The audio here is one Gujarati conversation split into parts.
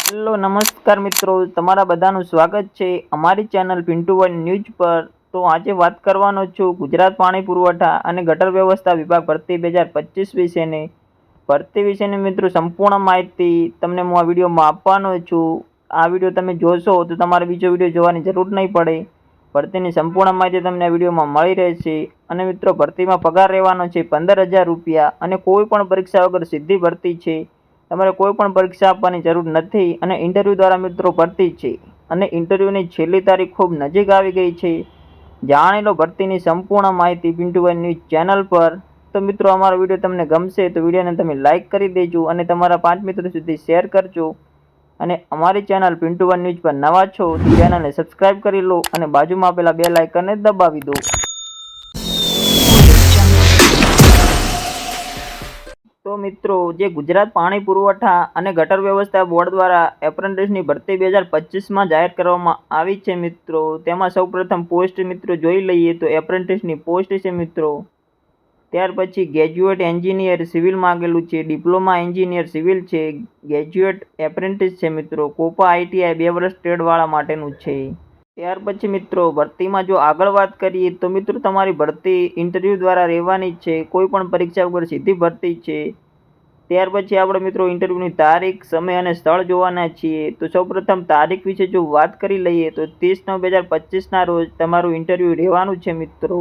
હેલો નમસ્કાર મિત્રો, તમારા બધાનું સ્વાગત છે અમારી ચેનલ પિન્ટુ વન ન્યૂઝ પર। તો આજે વાત કરવાનો છું ગુજરાત પાણી પુરવઠા અને ગટર વ્યવસ્થા વિભાગ ભરતી 2025 વિશેની ભરતી વિશેની મિત્રો સંપૂર્ણ માહિતી તમને હું આ વિડીયોમાં આપવાનો છું। આ વિડીયો તમે જોશો તો તમારે બીજો વિડીયો જોવાની જરૂર નહીં પડે। ભરતીની સંપૂર્ણ માહિતી તમને આ વિડીયોમાં મળી રહેશે। અને મિત્રો ભરતીમાં પગાર રહેવાનો છે 15,000 રૂપિયા અને કોઈ પણ પરીક્ષા વગર સીધી ભરતી છે। તમારે કોઈ પણ પરીક્ષા આપવાની જરૂર નથી અને ઇન્ટરવ્યૂ દ્વારા મિત્રો ભરતી છે અને ઇન્ટરવ્યૂની છેલ્લી તારીખ ખૂબ નજીક આવી ગઈ છે। જાણી લો ભરતીની સંપૂર્ણ માહિતી પિન્ટુ વન ન્યૂઝ ચેનલ પર। તો મિત્રો અમારો વિડીયો તમને ગમશે તો વિડીયોને તમે લાઇક કરી દેજો અને તમારા 5 મિત્રો સુધી શેર કરજો। અને અમારી ચેનલ પિન્ટુ વન ન્યૂઝ પર નવા છો તો ચેનલને સબસ્ક્રાઇબ કરી લો અને બાજુમાં આપેલા બેલ આઇકનને દબાવી દો। તો મિત્રો જે ગુજરાત પાણી પુરવઠા અને ગટર વ્યવસ્થા બોર્ડ દ્વારા એપ્રેન્ટિસની ભરતી 2025માં જાહેર કરવામાં આવી છે મિત્રો। તેમાં સૌપ્રથમ પોસ્ટ મિત્રો જોઈ લઈએ તો એપ્રેન્ટિસની પોસ્ટ છે મિત્રો। ત્યાર પછી ગ્રેજ્યુએટ એન્જિનિયર સિવિલ માંગેલું છે, ડિપ્લોમા એન્જિનિયર સિવિલ છે, ગ્રેજ્યુએટ એપ્રેન્ટિસ છે મિત્રો, કોપા આઈટીઆઈ 2 વર્ષ ટ્રેડવાળા માટેનું છે। ત્યાર પછી મિત્રો ભરતીમાં જો આગળ વાત કરીએ તો મિત્રો તમારી ભરતી ઇન્ટરવ્યૂ દ્વારા રહેવાની છે, કોઈ પણ પરીક્ષા વગર સીધી ભરતી છે। ત્યાર પછી આપણે મિત્રો ઇન્ટરવ્યૂની તારીખ, સમય અને સ્થળ જોવાના છીએ। તો સૌપ્રથમ તારીખ વિશે જો વાત કરી લઈએ તો 30/9/2025ના રોજ તમારું ઇન્ટરવ્યૂ રહેવાનું છે મિત્રો।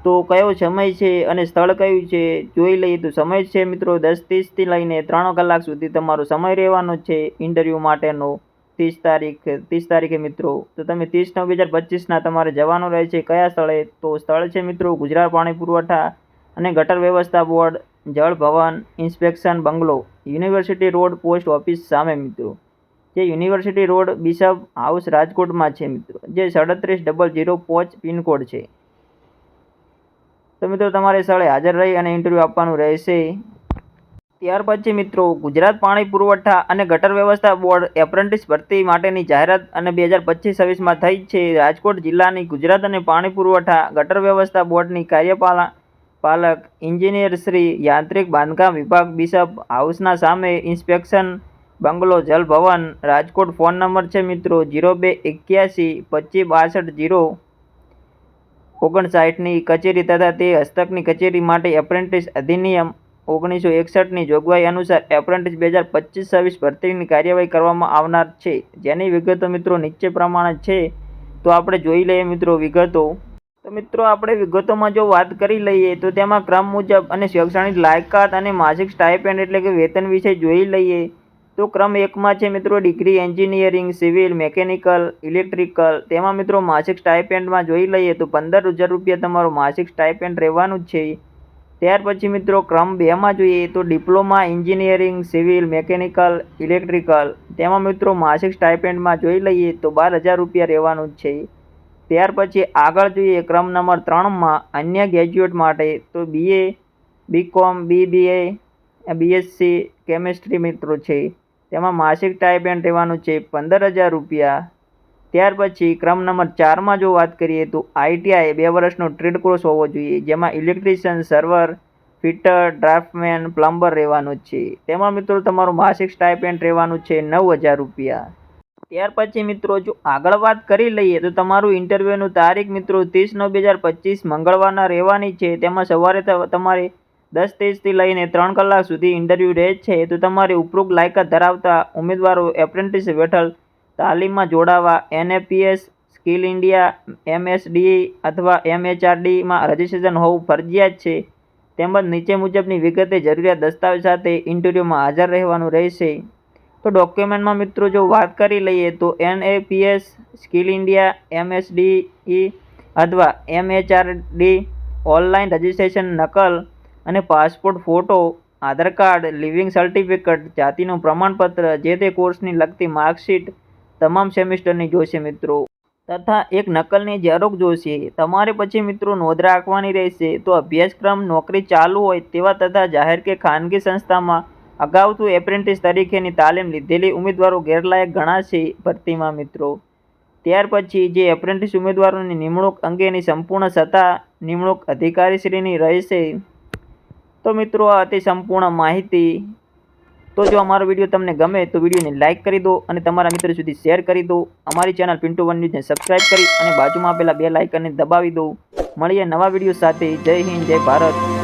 તો કયો સમય છે અને સ્થળ કયું છે જોઈ લઈએ તો સમય છે મિત્રો 10:30થી લઈને 3 કલાક સુધી તમારો સમય રહેવાનો છે ઇન્ટરવ્યૂ માટેનો 30 તારીખે મિત્રો। તો તમે 30/9/2025ના તમારે જવાનું રહે છે કયા સ્થળે? તો સ્થળ છે મિત્રો ગુજરાત પાણી પુરવઠા અને ગટર વ્યવસ્થા બોર્ડ, જળ ભવન, ઇન્સ્પેક્શન બંગલો, યુનિવર્સિટી રોડ, પોસ્ટ ઓફિસ સામે મિત્રો। જે યુનિવર્સિટી રોડ, બિશપ હાઉસ રાજકોટમાં છે મિત્રો, જે 370005 પિનકોડ છે। તો મિત્રો તમારે સ્થળે હાજર રહી અને ઇન્ટરવ્યૂ આપવાનું રહેશે। ત્યાર પછી મિત્રો ગુજરાત પાણી પુરવઠા અને ગટર વ્યવસ્થા બોર્ડ એપ્રેન્ટિસ ભરતી માટેની જાહેરાત અને 2025-26માં થઈ છે। રાજકોટ જિલ્લાની ગુજરાત અને પાણી પુરવઠા ગટર વ્યવસ્થા બોર્ડની કાર્યપાલક ઇજનેર શ્રી, યાંત્રિક બાંધકામ વિભાગ, બિશપ હાઉસના સામે, ઇન્સ્પેક્શન બંગલો, જલ ભવન, રાજકોટ। ફોન નંબર છે મિત્રો 0281 25 62 059ની કચેરી તથા તે હસ્તકની કચેરી માટે એપ્રેન્ટિસ અધિનિયમ 1961ની જોગવાઈ અનુસાર એપ્રેન્ટિસ 2025-26 ભરતીની કાર્યવાહી કરવામાં આવનાર છે, જેની વિગતો મિત્રો નીચે પ્રમાણે છે। તો આપણે જોઈ લઈએ મિત્રો વિગતો। તો મિત્રો આપણે વિગતોમાં જો વાત કરી લઈએ તો તેમાં ક્રમ મુજબ અને શૈક્ષણિક લાયકાત અને માસિક સ્ટાઇપેન્ડ એટલે કે વેતન વિશે જોઈ લઈએ તો ક્રમ 1માં છે મિત્રો degree engineering, civil, mechanical, electrical. તેમાં મિત્રો માસિક સ્ટાઇપેન્ડમાં જોઈ લઈએ તો 15,000 રૂપિયા તમારું માસિક સ્ટાઇપેન્ડ રહેવાનું છે। ત્યાર પછી મિત્રો ક્રમ 2માં જોઈએ તો diploma engineering, civil, mechanical, electrical. તેમાં મિત્રો માસિક સ્ટાઇપેન્ડમાં જોઈ લઈએ તો 12,000 રૂપિયા રહેવાનું છે। ત્યાર પછી આગળ જોઈએ ક્રમ નંબર 3માં અન્ય ગ્રેજ્યુએટ માટે તો BA, BCom, BBA, BSc chemistry મિત્રો છે, તેમાં માસિક સ્ટાઇપેન્ડ રહેવાનું છે 15,000 રૂપિયા। ત્યાર પછી ક્રમ નંબર 4માં જો વાત કરીએ તો આઈટીઆઈ 2 વર્ષનો ટ્રેડ કોર્સ હોવો જોઈએ, જેમાં electrician, server, fitter, draughtsman, plumber રહેવાનું છે। તેમાં મિત્રો તમારું માસિક સ્ટાઇપેન્ડ રહેવાનું છે 9,000 રૂપિયા। ત્યાર પછી મિત્રો જો આગળ વાત કરી લઈએ તો તમારું ઇન્ટરવ્યૂનું તારીખ મિત્રો 30/9/2025 મંગળવારના રહેવાની છે। તેમાં સવારે તમારે 10:30થી લઈને 3 કલાક સુધી ઇન્ટરવ્યૂ રહે છે। તો તમારી ઉપરોક્ત લાયકાત ધરાવતા ઉમેદવારો એપ્રેન્ટિસ હેઠળ તાલીમમાં જોડાવા NAPS, સ્કિલ ઇન્ડિયા, MSDE અથવા MHRDમાં રજિસ્ટ્રેશન હોવું ફરજિયાત છે। તેમજ નીચે મુજબની વિગતે જરૂરિયાત દસ્તાવેજ સાથે ઇન્ટરવ્યૂમાં હાજર રહેવાનું રહેશે। તો ડોક્યુમેન્ટમાં મિત્રો જો વાત કરી લઈએ તો NAPS, સ્કિલ ઇન્ડિયા, MSDE અથવા MHRD ઓનલાઈન રજિસ્ટ્રેશન નકલ અને પાસપોર્ટ ફોટો, આધાર કાર્ડ, લિવિંગ સર્ટિફિકેટ, જાતિનું પ્રમાણપત્ર, જે તે કોર્સની લગતી માર્કશીટ તમામ સેમિસ્ટરની જોશે મિત્રો, તથા એક નકલની ઝેરોક્ષ જોશે। તમારે પછી મિત્રો નોંધ રાખવાની રહેશે તો અભ્યાસક્રમ, નોકરી ચાલુ હોય તેવા તથા જાહેર કે ખાનગી સંસ્થામાં અગાઉથી એપ્રેન્ટિસ તરીકેની તાલીમ લીધેલી ઉમેદવારો ગેરલાયક ગણાશે ભરતીમાં મિત્રો। ત્યાર પછી જે એપ્રેન્ટિસ ઉમેદવારોની નિમણૂક અંગેની સંપૂર્ણ સત્તા નિમણૂક અધિકારીશ્રીની રહેશે। તો મિત્રો આ હતી સંપૂર્ણ માહિતી। તો જો અમારો વિડીયો તમને ગમે તો વિડીયોને લાઇક કરી દો અને તમારા મિત્રો સુધી શેર કરી દો. અમારી ચેનલ પિન્ટુ વન ન્યૂઝને સબસ્ક્રાઇબ કરી અને બાજુમાં આપેલા બેલ આઇકનને દબાવી દો. મળીએ નવા વિડીયો સાથે. જય હિન્દ, જય ભારત.